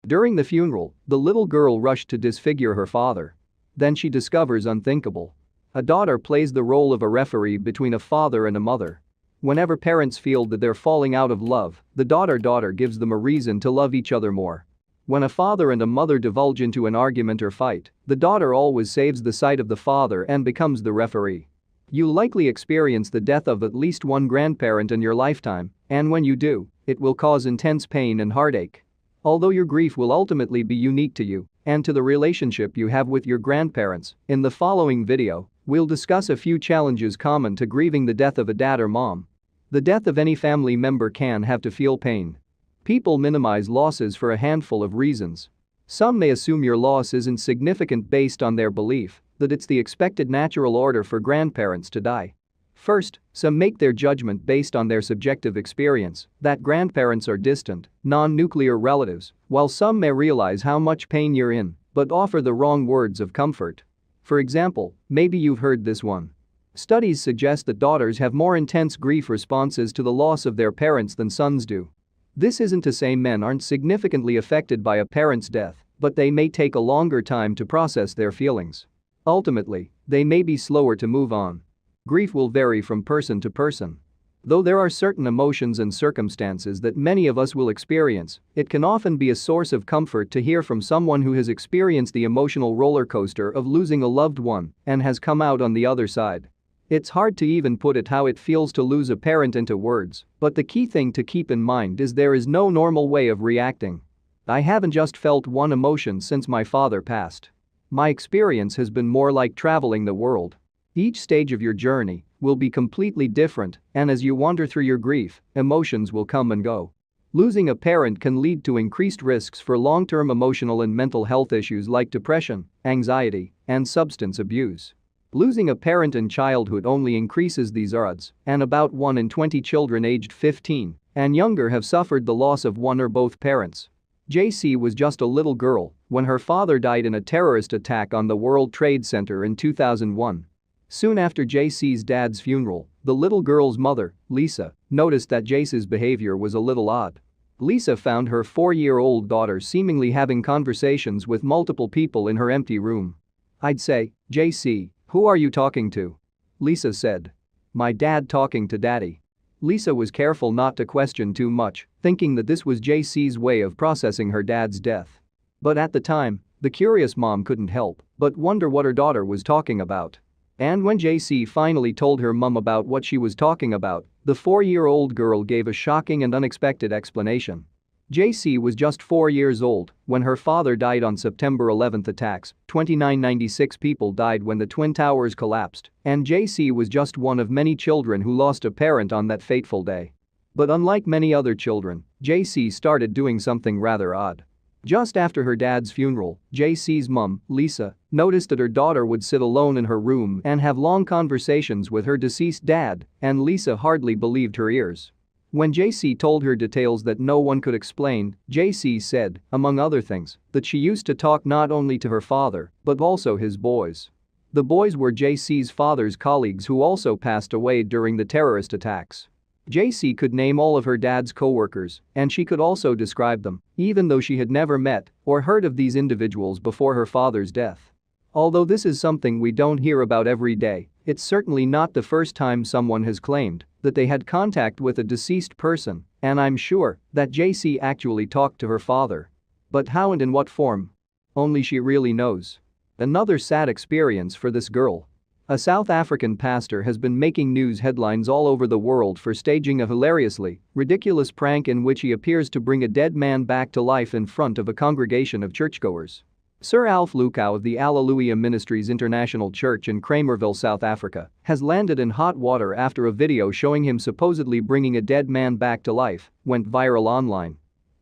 During the funeral, the little girl rushed to disfigure her father. Then she discovers unthinkable. A daughter plays the role of a referee between a father and a mother. Whenever parents feel that they're falling out of love, the daughter gives them a reason to love each other more. When a father and a mother divulge into an argument or fight, the daughter always saves the side of the father and becomes the referee. You'll likely experience the death of at least one grandparent in your lifetime, and when you do, it will cause intense pain and heartache. Although your grief will ultimately be unique to you and to the relationship you have with your grandparents, in the following video, we'll discuss a few challenges common to grieving the death of a dad or mom. The death of any family member can have to feel pain. People minimize losses for a handful of reasons. Some may assume your loss isn't significant based on their belief that it's the expected natural order for grandparents to die. First, some make their judgment based on their subjective experience that grandparents are distant, non-nuclear relatives, while some may realize how much pain you're in but offer the wrong words of comfort. For example, maybe you've heard this one. Studies suggest that daughters have more intense grief responses to the loss of their parents than sons do. This isn't to say men aren't significantly affected by a parent's death, but they may take a longer time to process their feelings. Ultimately, they may be slower to move on. Grief will vary from person to person. Though there are certain emotions and circumstances that many of us will experience, it can often be a source of comfort to hear from someone who has experienced the emotional roller coaster of losing a loved one and has come out on the other side. It's hard to even put it how it feels to lose a parent into words, but the key thing to keep in mind is there is no normal way of reacting. I haven't just felt one emotion since my father passed. My experience has been more like traveling the world. Each stage of your journey will be completely different, and as you wander through your grief, emotions will come and go. Losing a parent can lead to increased risks for long-term emotional and mental health issues like depression, anxiety, and substance abuse. Losing a parent in childhood only increases these odds, and about 1 in 20 children aged 15 and younger have suffered the loss of one or both parents. JC was just a little girl when her father died in a terrorist attack on the World Trade Center in 2001. Soon after JC's dad's funeral, the little girl's mother, Lisa, noticed that JC's behavior was a little odd. Lisa found her 4-year-old daughter seemingly having conversations with multiple people in her empty room. "I'd say, JC, who are you talking to?" Lisa said. "My dad talking to daddy." Lisa was careful not to question too much, thinking that this was JC's way of processing her dad's death. But at the time, the curious mom couldn't help but wonder what her daughter was talking about. And when JC finally told her mom about what she was talking about, the 4-year-old girl gave a shocking and unexpected explanation. JC was just 4 years old when her father died on September 11 attacks. 2996 people died when the Twin Towers collapsed, and JC was just one of many children who lost a parent on that fateful day. But unlike many other children, JC started doing something rather odd. Just after her dad's funeral, JC's mom, Lisa, noticed that her daughter would sit alone in her room and have long conversations with her deceased dad, and Lisa hardly believed her ears. When JC told her details that no one could explain, JC said, among other things, that she used to talk not only to her father, but also his boys. The boys were JC's father's colleagues who also passed away during the terrorist attacks. JC could name all of her dad's co-workers, and she could also describe them, even though she had never met or heard of these individuals before her father's death. Although this is something we don't hear about every day, it's certainly not the first time someone has claimed that they had contact with a deceased person, and I'm sure that JC actually talked to her father. But how and in what form? Only she really knows. Another sad experience for this girl. A South African pastor has been making news headlines all over the world for staging a hilariously ridiculous prank in which he appears to bring a dead man back to life in front of a congregation of churchgoers. Sir Alf Lukau of the Alleluia Ministries International Church in Kramerville, South Africa, has landed in hot water after a video showing him supposedly bringing a dead man back to life went viral online.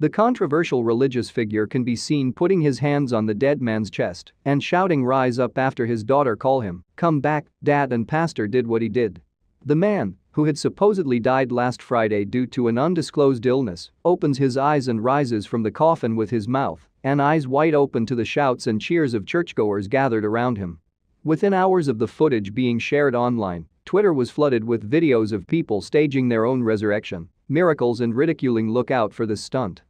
The controversial religious figure can be seen putting his hands on the dead man's chest and shouting "Rise up" after his daughter call him, "Come back, Dad," and pastor did what he did. The man, who had supposedly died last Friday due to an undisclosed illness, opens his eyes and rises from the coffin with his mouth and eyes wide open to the shouts and cheers of churchgoers gathered around him. Within hours of the footage being shared online, Twitter was flooded with videos of people staging their own resurrection miracles and ridiculing "Look out for this stunt."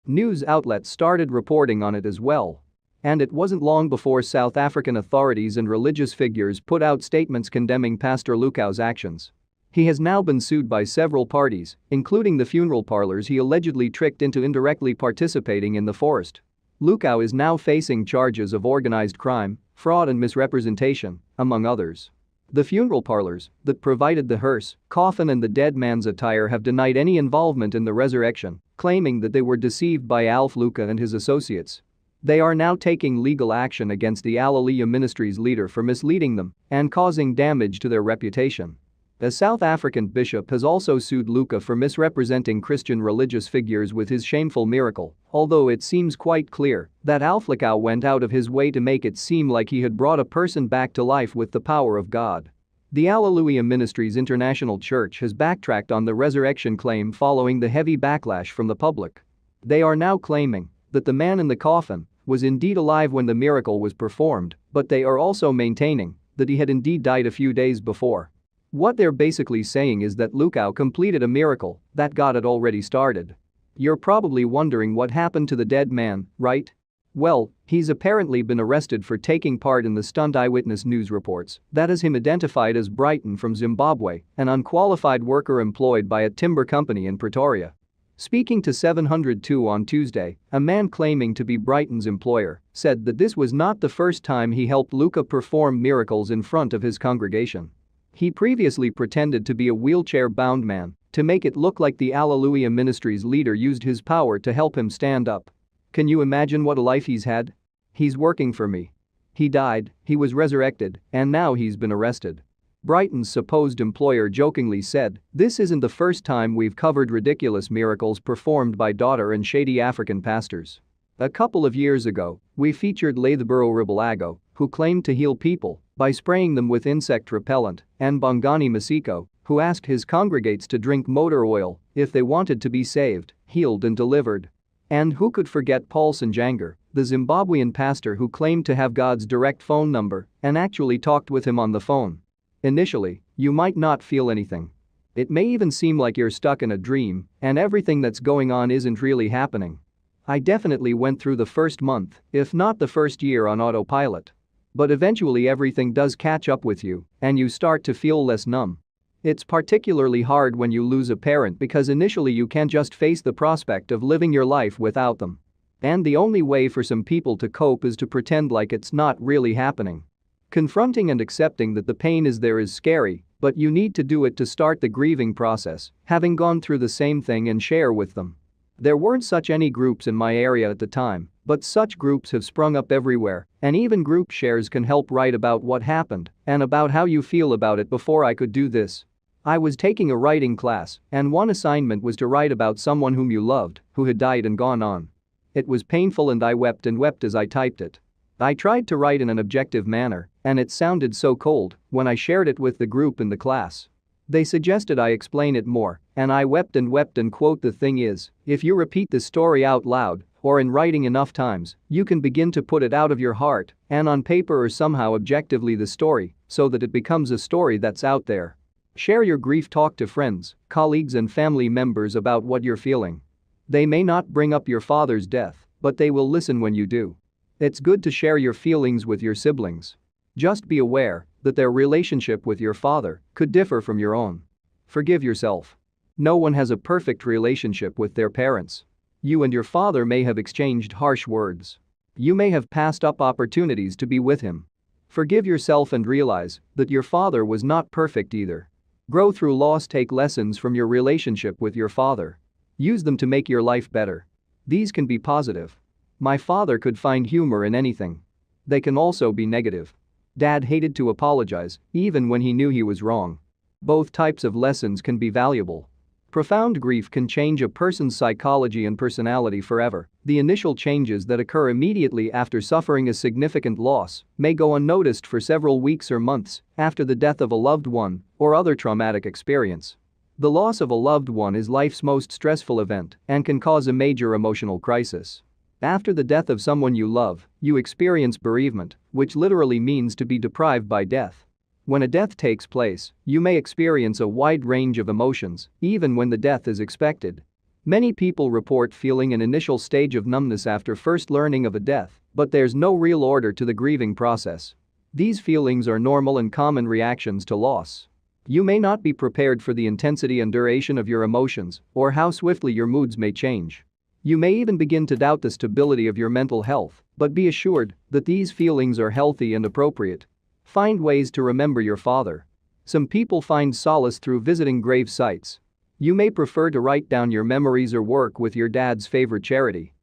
News outlets started reporting on it as well. And it wasn't long before South African authorities and religious figures put out statements condemning Pastor Lukau's actions. He has now been sued by several parties, including the funeral parlors he allegedly tricked into indirectly participating in the forest. Lukau is now facing charges of organized crime, fraud and misrepresentation, among others. The funeral parlors that provided the hearse, coffin and the dead man's attire have denied any involvement in the resurrection, claiming that they were deceived by Alf Luka and his associates. They are now taking legal action against the Alleluia Ministries leader for misleading them and causing damage to their reputation. A South African bishop has also sued Luka for misrepresenting Christian religious figures with his shameful miracle, although it seems quite clear that Alf Lukau went out of his way to make it seem like he had brought a person back to life with the power of God. The Alleluia Ministries International Church has backtracked on the resurrection claim following the heavy backlash from the public. They are now claiming that the man in the coffin was indeed alive when the miracle was performed, but they are also maintaining that he had indeed died a few days before. What they're basically saying is that Lukau completed a miracle that God had already started. You're probably wondering what happened to the dead man, right? Well, he's apparently been arrested for taking part in the stunned Eyewitness News reports that has him identified as Brighton from Zimbabwe, an unqualified worker employed by a timber company in Pretoria. Speaking to 702 on Tuesday, a man claiming to be Brighton's employer said that this was not the first time he helped Luka perform miracles in front of his congregation. He previously pretended to be a wheelchair-bound man to make it look like the Alleluia Ministries leader used his power to help him stand up. Can you imagine what a life he's had? He's working for me. He died, he was resurrected, and now he's been arrested. Brighton's supposed employer jokingly said, "This isn't the first time we've covered ridiculous miracles performed by daughter and shady African pastors. A couple of years ago, we featured Lathburo Ribalago, who claimed to heal people by spraying them with insect repellent, and Bongani Masiko, who asked his congregates to drink motor oil if they wanted to be saved, healed and delivered." And who could forget Paul Sanjangar, the Zimbabwean pastor who claimed to have God's direct phone number and actually talked with him on the phone. Initially, you might not feel anything. It may even seem like you're stuck in a dream and everything that's going on isn't really happening. I definitely went through the first month, if not the first year, on autopilot. But eventually everything does catch up with you and you start to feel less numb. It's particularly hard when you lose a parent because initially you can't just face the prospect of living your life without them. And the only way for some people to cope is to pretend like it's not really happening. Confronting and accepting that the pain is there is scary, but you need to do it to start the grieving process, having gone through the same thing, and share with them. There weren't such any groups in my area at the time, but such groups have sprung up everywhere, and even group shares can help write about what happened and about how you feel about it. Before I could do this, I was taking a writing class, and one assignment was to write about someone whom you loved, who had died and gone on. It was painful and I wept as I typed it. I tried to write in an objective manner, and it sounded so cold when I shared it with the group in the class. They suggested I explain it more, and I wept and quote, "The thing is, if you repeat the story out loud or in writing enough times, you can begin to put it out of your heart and on paper or somehow objectively the story so that it becomes a story that's out there. Share your grief, talk to friends, colleagues and family members about what you're feeling. They may not bring up your father's death, but they will listen when you do. It's good to share your feelings with your siblings. Just be aware that their relationship with your father could differ from your own. Forgive yourself. No one has a perfect relationship with their parents. You and your father may have exchanged harsh words. You may have passed up opportunities to be with him. Forgive yourself and realize that your father was not perfect either. Grow through loss, take lessons from your relationship with your father. Use them to make your life better. These can be positive. My father could find humor in anything. They can also be negative. Dad hated to apologize, even when he knew he was wrong. Both types of lessons can be valuable. Profound grief can change a person's psychology and personality forever. The initial changes that occur immediately after suffering a significant loss may go unnoticed for several weeks or months after the death of a loved one or other traumatic experience. The loss of a loved one is life's most stressful event and can cause a major emotional crisis. After the death of someone you love, you experience bereavement, which literally means to be deprived by death. When a death takes place, you may experience a wide range of emotions, even when the death is expected. Many people report feeling an initial stage of numbness after first learning of a death, but there's no real order to the grieving process. These feelings are normal and common reactions to loss. You may not be prepared for the intensity and duration of your emotions or how swiftly your moods may change. You may even begin to doubt the stability of your mental health, but be assured that these feelings are healthy and appropriate. Find ways to remember your father. Some people find solace through visiting grave sites. You may prefer to write down your memories or work with your dad's favorite charity.